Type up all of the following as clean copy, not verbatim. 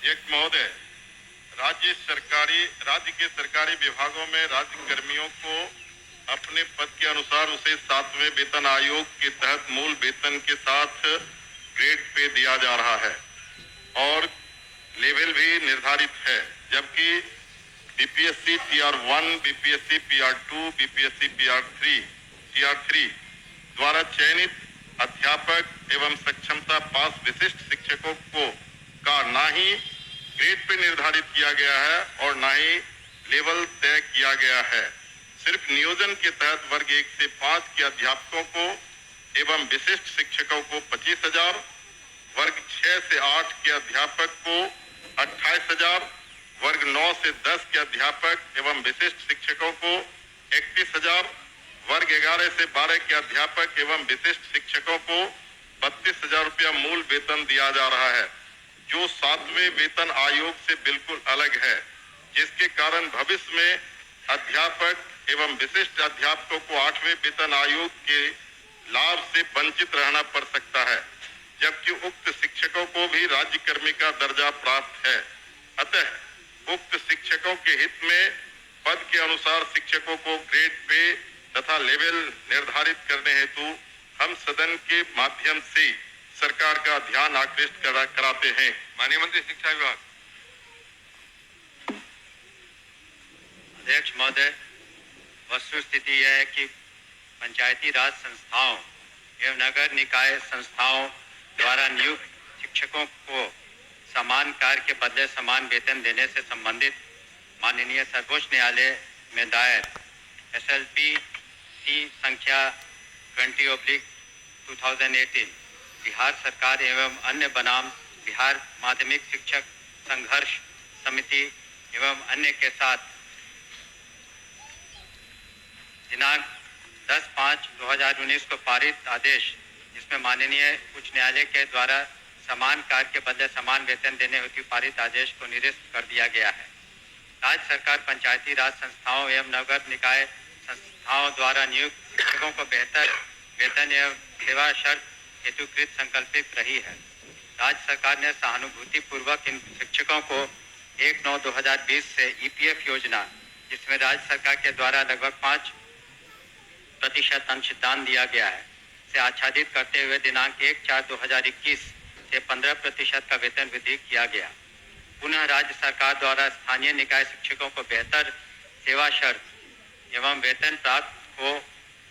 अध्यक्ष महोदय, राज्य के सरकारी विभागों में राज्य कर्मियों को अपने पद के अनुसार उसे 7वें वेतन आयोग के तहत मूल वेतन के साथ ग्रेड पे दिया जा रहा है और लेवल भी निर्धारित है, जबकि बीपीएससी टीआर1, बीपीएससी पीआर2, बीपीएससी टीआर3 द्वारा चयनित अध्यापक एवं सक्षमता पास विशिष्ट शिक्षकों को का ना ही ग्रेड पे निर्धारित किया गया है और ना ही लेवल तय किया गया है। सिर्फ नियोजन के तहत वर्ग 1 से 5 के अध्यापकों को एवं विशिष्ट शिक्षकों को 25,000, वर्ग 6 से 8 के अध्यापक को 28,000, वर्ग 9 से 10 के अध्यापक एवं विशिष्ट शिक्षकों को 31,000, वर्ग 11 से 12 के अध्यापक एवं विशिष्ट शिक्षकों को 32,000 रुपया मूल वेतन दिया जा रहा है, जो 7वें वेतन आयोग से बिल्कुल अलग है, जिसके कारण भविष्य में अध्यापक एवं विशिष्ट अध्यापकों को 8वें वेतन आयोग के लाभ से वंचित रहना पड़ सकता है, जबकि उक्त शिक्षकों को भी राज्य कर्मी का दर्जा प्राप्त है। अतः उक्त शिक्षकों के हित में पद के अनुसार शिक्षकों को ग्रेड पे तथा लेवल निर्धारित करने हेतु हम सदन के माध्यम से सरकार का ध्यान आकृष्ट कराते हैं। माननीय मंत्री शिक्षा विभाग। अध्यक्ष महोदय, वस्तु स्थिति यह है कि पंचायती राज संस्थाओं एवं नगर निकाय संस्थाओं द्वारा नियुक्त शिक्षकों को समान कार्य के बदले समान वेतन देने से संबंधित माननीय सर्वोच्च न्यायालय में दायर SLP संख्या 20/2018 बिहार सरकार एवं अन्य बनाम बिहार माध्यमिक शिक्षक संघर्ष समिति एवं अन्य के साथ दिनांक 10/5/2019 को पारित आदेश, जिसमें माननीय उच्च न्यायालय के द्वारा समान कार्य के बदले समान वेतन देने हेतु पारित आदेश को निरस्त कर दिया गया है। राज्य सरकार पंचायती राज संस्थाओं एवं नगर निकाय संस्थाओं द्वारा नियुक्त शिक्षकों को बेहतर वेतन एवं सेवा शर्त हेतुकृत संकल्पित रही है। राज्य सरकार ने सहानुभूति पूर्वक इन शिक्षकों को 1/9/2020 से EPF योजना, जिसमें राज्य सरकार के द्वारा लगभग 5% अंशदान दिया गया है, से आच्छादित करते हुए दिनांक 1/4/2021 से 15% का वेतन वृद्धि किया गया। पुनः राज्य सरकार द्वारा स्थानीय निकाय शिक्षकों को बेहतर सेवा शर्त एवं वेतन प्राप्त हो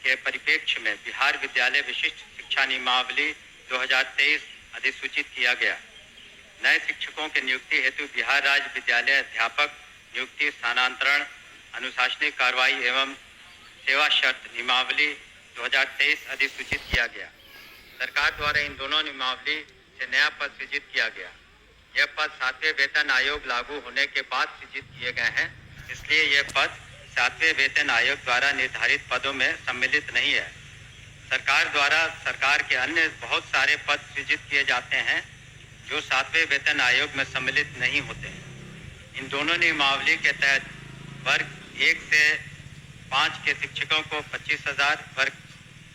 के परिप्रेक्ष्य में बिहार विद्यालय विशिष्ट शिक्षा नियमावली 2023 अधिसूचित किया गया। नए शिक्षकों के नियुक्ति हेतु बिहार राज्य विद्यालय अध्यापक नियुक्ति, स्थानांतरण, अनुशासनिक कार्रवाई एवं सेवा शर्त नियमावली 2023 अधिसूचित किया गया। सरकार द्वारा इन दोनों नियमावली से नया पद सृजित किया गया। यह पद 7वें वेतन आयोग लागू होने के बाद सृजित किए गए हैं, इसलिए यह पद 7वें वेतन आयोग द्वारा निर्धारित पदों में सम्मिलित नहीं है। सरकार द्वारा सरकार के अन्य बहुत सारे पद सृजित किए जाते हैं जो 7वें वेतन आयोग में सम्मिलित नहीं होते। इन दोनों नियमावली के तहत वर्ग 1 से 5 के शिक्षकों को 25,000, वर्ग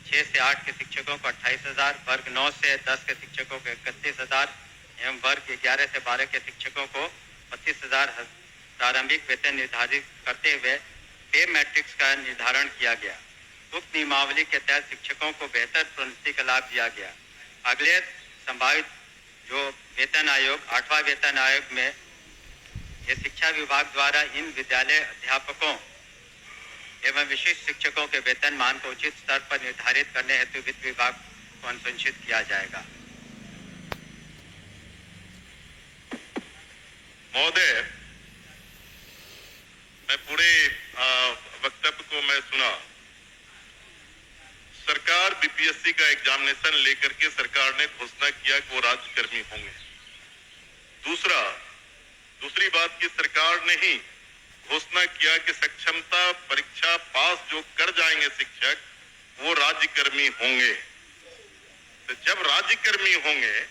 6 से 8 के शिक्षकों को 28,000, वर्ग 9 से 10 के शिक्षकों को 31,000 एवं वर्ग 11 से 12 के शिक्षकों को 25,000 प्रारंभिक वेतन निर्धारित करते हुए पे मैट्रिक्स का निर्धारण किया गया। उक्त नियमावली के तहत शिक्षकों को बेहतर प्रोन्नति का लाभ दिया गया। अगले संभावित जो वेतन आयोग 8वां वेतन आयोग में ये शिक्षा विभाग द्वारा इन विद्यालय अध्यापकों एवं विशिष्ट शिक्षकों के वेतन मान को उचित स्तर पर निर्धारित करने हेतु वित्त विभाग को अनुशंसित किया जाएगा। महोदय, मैं पूरे वक्तव्य को मैं सुना। सरकार बीपीएससी का एग्जामिनेशन लेकर के सरकार ने घोषणा किया कि वो राज्यकर्मी होंगे। दूसरी बात की सरकार ने ही घोषणा किया कि सक्षमता परीक्षा पास जो कर जाएंगे शिक्षक वो राज्यकर्मी होंगे। तो जब राज्यकर्मी होंगे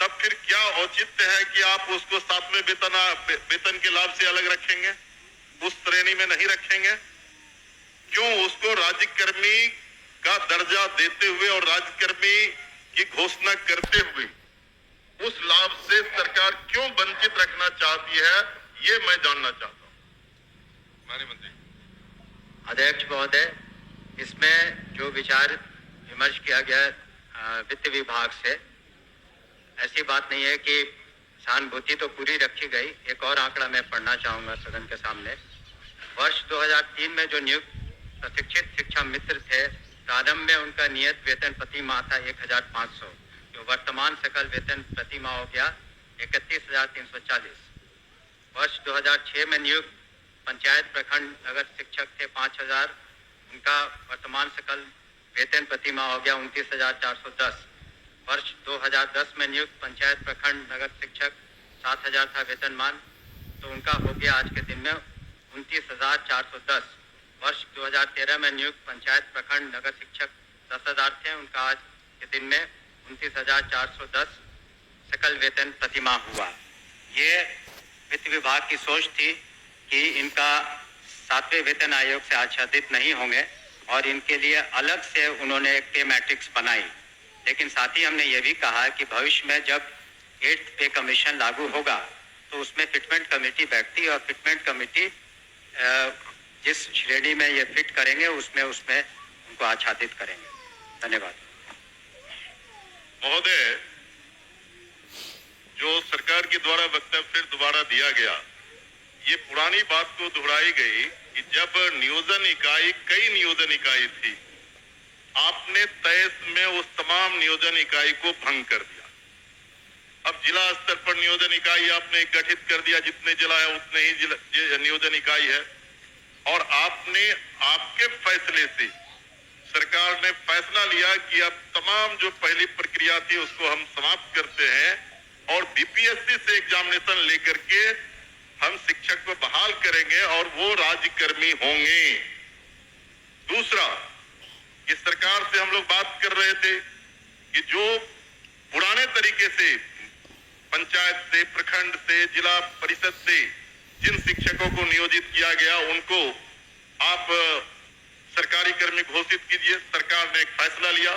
तब फिर क्या औचित्य है कि आप उसको 7वें वेतन के लाभ से अलग रखेंगे, उस श्रेणी में नहीं रखेंगे? क्यों उसको राज्यकर्मी का दर्जा देते हुए और राज्यकर्मी की घोषणा करते हुए उस लाभ से सरकार क्यों वंचित रखना चाहती है, ये मैं जानना चाहता हूं। माननीय मंत्री। अध्यक्ष महोदय, इसमें जो विचार विमर्श किया गया वित्त विभाग से, ऐसी बात नहीं है कि सहानुभूति तो पूरी रखी गई। एक और आंकड़ा मैं पढ़ना चाहूंगा सदन के सामने। वर्ष 2003 में जो नियुक्त प्रशिक्षित शिक्षा मित्र थे, प्रारंभ में उनका नियत वेतन प्रति माह था 1500, जो वर्तमान सकल वेतन प्रति माह हो गया 31,340। वर्ष 2006 में नियुक्त पंचायत प्रखंड नगर शिक्षक थे 5000, उनका वर्तमान सकल वेतन प्रति माह हो गया 29,410। वर्ष 2010 में नियुक्त पंचायत प्रखंड नगर शिक्षक 7000 था वेतनमान, तो उनका हो गया आज के दिन में 29,410। वर्ष 2013 में नियुक्त पंचायत प्रखंड नगर शिक्षक 10,000 थे, उनका आज के दिन में 29,410 सकल वेतन प्रतिमाह हुआ। ये वित्त विभाग की सोच थी कि इनका 7वें वेतन आयोग से आच्छादित नहीं होंगे और इनके लिए अलग से उन्होंने एक पे मैट्रिक्स बनाई। लेकिन साथ ही हमने ये भी कहा कि भविष्य में जब 8th पे कमीशन लागू होगा तो उसमें फिटमेंट कमेटी बैठती और फिटमेंट कमेटी जिस श्रेणी में ये फिट करेंगे उसमें उनको आच्छादित करेंगे। धन्यवाद। महोदय, जो सरकार के द्वारा वक्तव्य फिर दोबारा दिया गया, ये पुरानी बात को दोहराई गई कि जब नियोजन इकाई, कई नियोजन इकाई थी, आपने तय में उस तमाम नियोजन इकाई को भंग कर दिया। अब जिला स्तर पर नियोजन इकाई आपने गठित कर दिया, जितने जिला है उतने ही नियोजन इकाई है, और आपने आपके फैसले से सरकार ने फैसला लिया कि अब तमाम जो पहली प्रक्रिया थी उसको हम समाप्त करते हैं और बीपीएससी से एग्जामिनेशन लेकर के हम शिक्षक को बहाल करेंगे और वो राज्यकर्मी होंगे। दूसरा, कि सरकार से हम लोग बात कर रहे थे कि जो पुराने तरीके से पंचायत से, प्रखंड से, जिला परिषद से जिन शिक्षकों को नियोजित किया गया उनको आप सरकारी कर्मी घोषित कीजिए। सरकार ने एक फैसला लिया,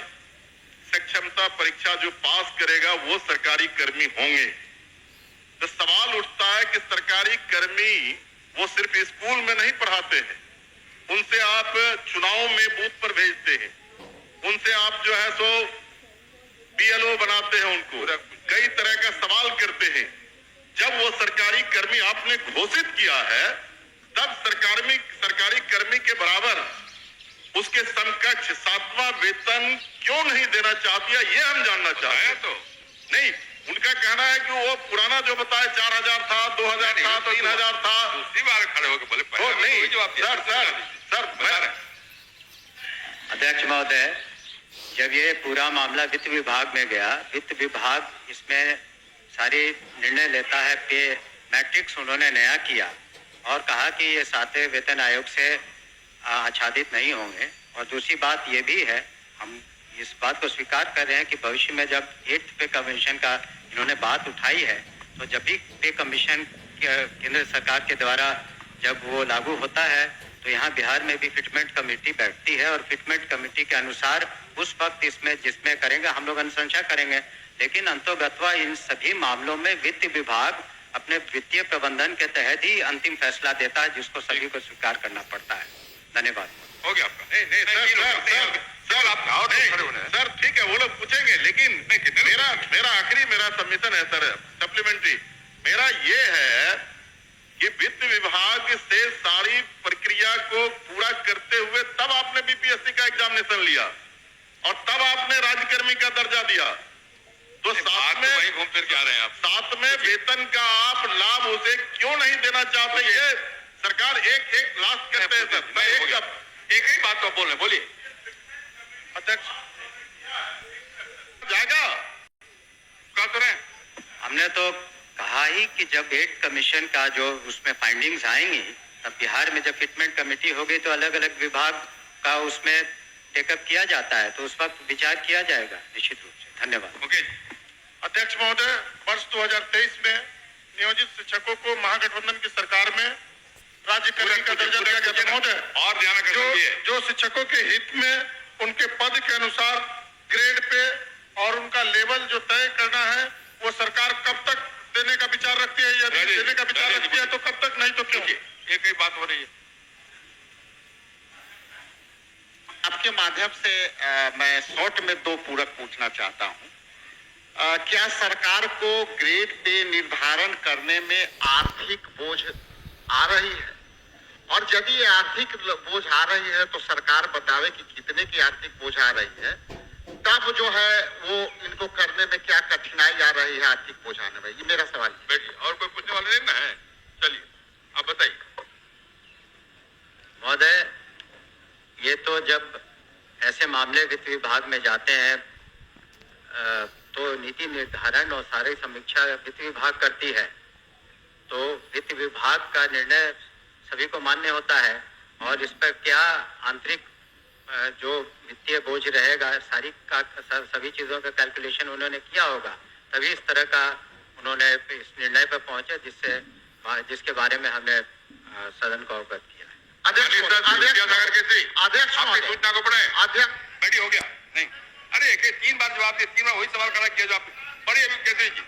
सक्षमता परीक्षा जो पास करेगा वो सरकारी कर्मी होंगे। तो सवाल उठता है कि सरकारी कर्मी वो सिर्फ स्कूल में नहीं पढ़ाते हैं, उनसे आप चुनाव में बूथ पर भेजते हैं, उनसे आप जो है सो बीएलओ बनाते हैं, उनको कई तरह का सवाल करते हैं। जब वो सरकारी कर्मी आपने घोषित किया है, तब सरकारी कर्मी के बराबर उसके समकक्ष 7वां वेतन क्यों नहीं देना चाहती है, ये हम जानना चाहते हैं। तो नहीं, उनका कहना है कि वो पुराना जो बताया 4000 था, 2000 था, 3000 था। दूसरी बार खड़े होकर बोले नहीं सर। अध्यक्ष महोदय, जब ये पूरा मामला वित्त विभाग में गया, वित्त विभाग इसमें सारी निर्णय लेता है। पे मैट्रिक्स उन्होंने नया किया और कहा कि ये 7वें वेतन आयोग से आच्छादित नहीं होंगे। और दूसरी बात ये भी है, हम इस बात को स्वीकार कर रहे हैं कि भविष्य में जब 8th पे कमीशन का इन्होंने बात उठाई है, तो जब भी पे कमीशन केंद्र सरकार के द्वारा जब वो लागू होता है तो यहाँ बिहार में भी फिटमेंट कमेटी बैठती है और फिटमेंट कमेटी के अनुसार उस वक्त इसमें जिसमें करेंगे हम लोग अनुशंसा करेंगे। लेकिन अंतोगत्वा इन सभी मामलों में वित्त विभाग अपने वित्तीय प्रबंधन के तहत ही अंतिम फैसला देता है, जिसको सभी को स्वीकार करना पड़ता है। धन्यवाद। हो गया आपका। सर ठीक है, वो लोग पूछेंगे, लेकिन मेरा आखिरी सबमिशन है सर, सप्लीमेंट्री मेरा ये है कि वित्त विभाग से सारी प्रक्रिया को पूरा करते हुए तब आपने बीपीएससी का एग्जामिनेशन लिया और तब आपने राज्यकर्मी का दर्जा दिया। तो साथ में वही घूम फिर के आ रहे हैं आप। 7वें वेतन का आप लाभ उसे क्यों नहीं देना चाहते? ये सरकार एक लास्ट करते हैं सर। मैं एक ही बात को बोल रहे, बोलिए अध्यक्ष। जाएगा कह तो रहे, हमने तो कहा ही कि जब 8th कमीशन का जो उसमें फाइंडिंग्स आएंगी, तब बिहार में जब फिटमेंट कमेटी होगी तो अलग अलग विभाग का उसमें टेकअप किया जाता है, तो उस वक्त विचार किया जाएगा निश्चित रूप से। धन्यवाद। ओके अध्यक्ष महोदय, वर्ष 2023 में नियोजित शिक्षकों को महागठबंधन की सरकार में राज्य कल्याण का दर्जा दिया गया था महोदय। और ध्यान रखिए, जो शिक्षकों के हित में उनके पद के अनुसार ग्रेड पे और उनका लेवल जो तय करना है वो सरकार मैं शॉर्ट में दो पूरक पूछना चाहता हूं। क्या सरकार को ग्रेड पे निर्धारण करने में आर्थिक बोझ आ रही है? और यदि ये आर्थिक बोझ आ रही है तो सरकार बतावे कि कितने की आर्थिक बोझ आ रही है, तब जो है वो इनको करने में क्या कठिनाई आ रही है आर्थिक बोझ आने में। ये मेरा सवाल है। बैठिए, और कोई पूछने वाले नहीं ना है? चलिए आप बताइए। महोदय, ये तो जब ऐसे मामले वित्त विभाग में जाते हैं तो नीति निर्धारण और सारी समीक्षा वित्त विभाग करती है, तो वित्त विभाग का निर्णय सभी को मान्य होता है और इस पर क्या आंतरिक जो वित्तीय बोझ रहेगा सभी चीजों का कैलकुलेशन उन्होंने किया होगा, तभी इस तरह का उन्होंने इस निर्णय पर पहुंचे जिसके बारे में हमने सदन को अवगत किया। अध्यक्ष आपकी सूचना को पढ़े। अध्यक्ष बैठी हो गया नहीं? अरे 3 बार जवाब दिए, 3 बार वही सवाल खड़ा किया जो आप बड़ी अभी कैसे जी